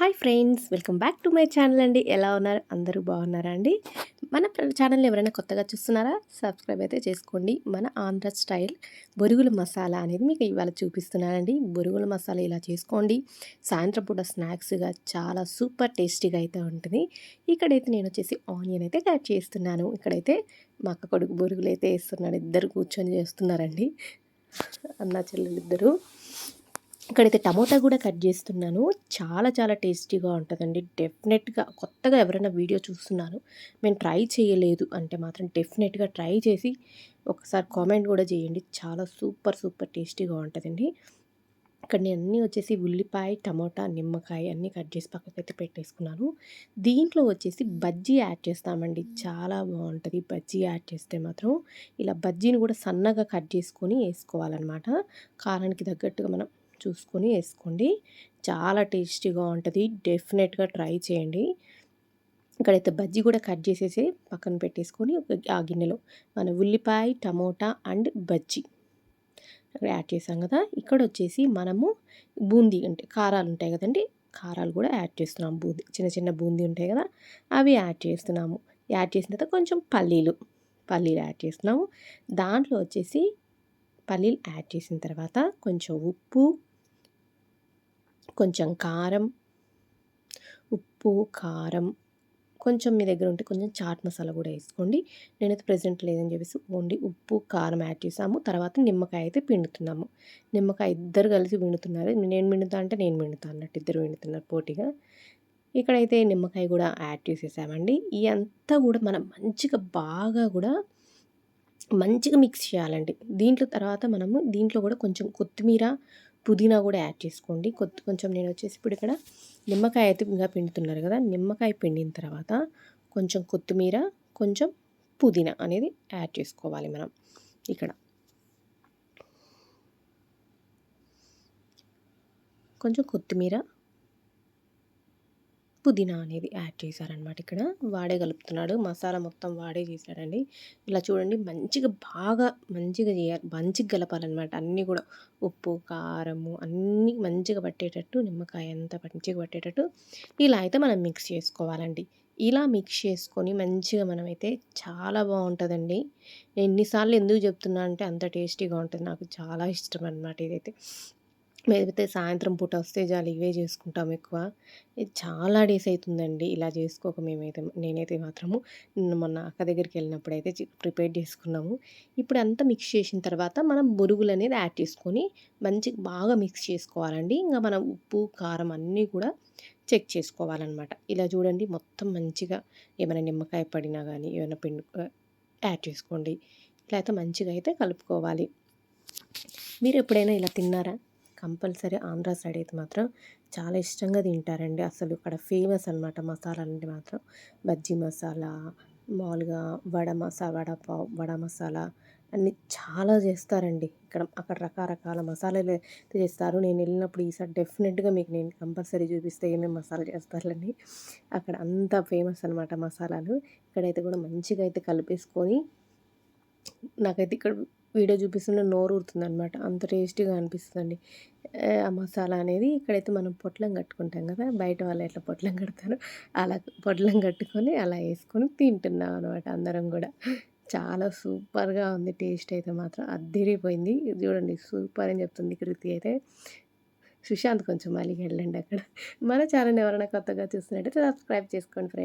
Hi friends, welcome back to my channel అండి. ఎలా ఉన్నారు? అందరూ బాగున్నారా అండి? మన ఛానల్ని ఎవరైనా కొత్తగా చూస్తున్నారా? సబ్స్క్రైబ్ అయితే చేసుకోండి. మన ఆంధ్ర స్టైల్ బొరుగుల మసాలా అనేది మీకు ఇవాళ చూపిస్తున్నానండి. బొరుగుల మసాలా ఇలా చేసుకోండి. సాయంత్రం పూట స్నాక్స్గా చాలా సూపర్ టేస్టీగా అయితే ఉంటుంది. ఇక్కడైతే నేను వచ్చేసి ఆనియన్ అయితే కట్ చేస్తున్నాను. ఇక్కడైతే మా అక్క కొడుకు బొరుగులు అయితే వేస్తున్నాడు. ఇద్దరు కూర్చొని చేస్తున్నారండి, అన్న చెల్లెలు ఇద్దరు. ఇక్కడైతే టమోటా కూడా కట్ చేస్తున్నాను. చాలా చాలా టేస్టీగా ఉంటుందండి. డెఫినెట్గా కొత్తగా ఎవరైనా వీడియో చూస్తున్నాను, మేము ట్రై చేయలేదు అంటే మాత్రం డెఫినెట్గా ట్రై చేసి ఒకసారి కామెంట్ కూడా చేయండి. చాలా సూపర్ సూపర్ టేస్టీగా ఉంటుందండి. ఇక్కడ నేను అన్నీ వచ్చేసి ఉల్లిపాయ, టమోటా, నిమ్మకాయ అన్నీ కట్ చేసి పక్కకైతే పెట్టేసుకున్నాను. దీంట్లో వచ్చేసి బజ్జీ యాడ్ చేస్తామండి. చాలా బాగుంటుంది బజ్జీ యాడ్ చేస్తే మాత్రం. ఇలా బజ్జీని కూడా సన్నగా కట్ చేసుకొని వేసుకోవాలన్నమాట. కారానికి తగ్గట్టుగా మనం చూసుకొని వేసుకోండి. చాలా టేస్టీగా ఉంటుంది. డెఫినెట్గా ట్రై చేయండి. ఇక్కడైతే బజ్జీ కూడా కట్ చేసేసి పక్కన పెట్టేసుకొని ఆ గిన్నెలో మన ఉల్లిపాయ, టమోటా అండ్ బజ్జీ యాడ్ చేసాం కదా. ఇక్కడ వచ్చేసి మనము బూందీ అంటే కారాలు ఉంటాయి కదండి, కారాలు కూడా యాడ్ చేస్తున్నాము. బూందీ చిన్న చిన్న బూందీ ఉంటాయి కదా, అవి యాడ్ చేస్తున్నాము. యాడ్ చేసిన తర్వాత కొంచెం పల్లీలు యాడ్ చేస్తున్నాము. దాంట్లో వచ్చేసి పల్లీలు యాడ్ చేసిన తర్వాత కొంచెం ఉప్పు, కొంచెం కారం, కొంచెం మీ దగ్గర ఉంటే కొంచెం చాట్ మసాలా కూడా వేసుకోండి. నేనైతే ప్రెజెంట్ లేదని చెప్పేసి ఓన్లీ ఉప్పు, కారం యాడ్ చేసాము. తర్వాత నిమ్మకాయ అయితే పిండుతున్నాము. నిమ్మకాయ ఇద్దరు కలిసి పిండుతున్నారు. నేను పిండుతా అంటే నేను పిండుతా అన్నట్టు ఇద్దరు పిండుతున్నారు పోటీగా. ఇక్కడైతే నిమ్మకాయ కూడా యాడ్ చేసేసామండి. ఈ అంతా కూడా మనం మంచిగా మిక్స్ చేయాలండి. దీంట్లో తర్వాత మనము దీంట్లో కూడా కొంచెం కొత్తిమీర, పుదీనా కూడా యాడ్ చేసుకోండి. కొంచెం నేను వచ్చేసి ఇప్పుడు ఇక్కడ నిమ్మకాయ అయితే ఇంకా పిండుతున్నారు కదా, నిమ్మకాయ పిండిన తర్వాత కొంచెం కొత్తిమీర, కొంచెం పుదీనా అనేది యాడ్ చేసుకోవాలి మనం. ఇక్కడ కొంచెం కొత్తిమీర, పుదీనా అనేది యాడ్ చేశారనమాట. ఇక్కడ వాడే కలుపుతున్నాడు, మసాలా మొత్తం వాడే చేశాడండి. ఇలా చూడండి, మంచిగా చేయాలి, మంచిగా కలపాలన్నమాట. అన్నీ కూడా ఉప్పు, కారము అన్నీ మంచిగా పట్టేటట్టు, నిమ్మకాయ అంతా మంచిగా పట్టేటట్టు ఇలా అయితే మనం మిక్స్ చేసుకోవాలండి. ఇలా మిక్స్ చేసుకొని మంచిగా మనమైతే చాలా బాగుంటుందండి. నేను ఎన్నిసార్లు ఎందుకు చెప్తున్నా అంటే అంత టేస్టీగా ఉంటుంది. నాకు చాలా ఇష్టం అనమాట ఇదైతే. మేమైతే సాయంత్రం పూట వస్తే చాలు ఇవే చేసుకుంటాం ఎక్కువ. ఇది చాలా డేస్ అవుతుందండి ఇలా చేసుకోక. నేనైతే మాత్రము మొన్న అక్క దగ్గరికి వెళ్ళినప్పుడైతే ప్రిపేర్ చేసుకున్నాము. ఇప్పుడు అంతా మిక్స్ చేసిన తర్వాత మనం బొరుగులు అనేది యాడ్ చేసుకొని బాగా మిక్స్ చేసుకోవాలండి. ఇంకా మనం ఉప్పు, కారం అన్నీ కూడా చెక్ చేసుకోవాలన్నమాట. ఇలా చూడండి, మొత్తం మంచిగా ఏమైనా నిమ్మకాయ పడినా కానీ ఏమైనా యాడ్ చేసుకోండి. ఇలా అయితే మంచిగా అయితే కలుపుకోవాలి. మీరు ఎప్పుడైనా ఇలా తిన్నారా? కంపల్సరీ ఆంధ్ర సైడ్ అయితే మాత్రం చాలా ఇష్టంగా తింటారండి. అసలు ఇక్కడ ఫేమస్ అనమాట మసాలాలంటే మాత్రం. బజ్జీ మసాలా, మామూలుగా వడ మసాలా అన్నీ చాలా చేస్తారండి. అక్కడ రకరకాల మసాలాలు చేస్తారు. నేను వెళ్ళినప్పుడు ఈసారి డెఫినెట్గా మీకు నేను కంపల్సరీ చూపిస్తే ఏమేమి మసాలా చేస్తారని. అక్కడ అంత ఫేమస్ అనమాట మసాలాలు. ఇక్కడైతే కూడా మంచిగా అయితే కలిపేసుకొని, నాకైతే ఇక్కడ వీడియో చూపిస్తుంటే నోరు ఊరుతుందనమాట, అంత టేస్టీగా అనిపిస్తుందండి ఆ మసాలా అనేది. ఇక్కడైతే మనం పొట్లం కట్టుకుంటాం కదా, బయట వాళ్ళు ఎట్లా పొట్లం కడతారో అలా పొట్లం కట్టుకొని అలా వేసుకొని తింటున్నాం అనమాట అందరం కూడా. చాలా సూపర్గా ఉంది. టేస్ట్ అయితే మాత్రం అద్దిరిపోయింది. చూడండి, సూపర్ అని చెప్తుంది కృతి అయితే. సుశాంత్ కొంచెం మళ్ళీ వెళ్ళండి అక్కడ. మన ఛానల్ ఎవరైనా కొత్తగా చూస్తున్నట్టయితే సబ్స్క్రైబ్ చేసుకోండి ఫ్రెండ్స్.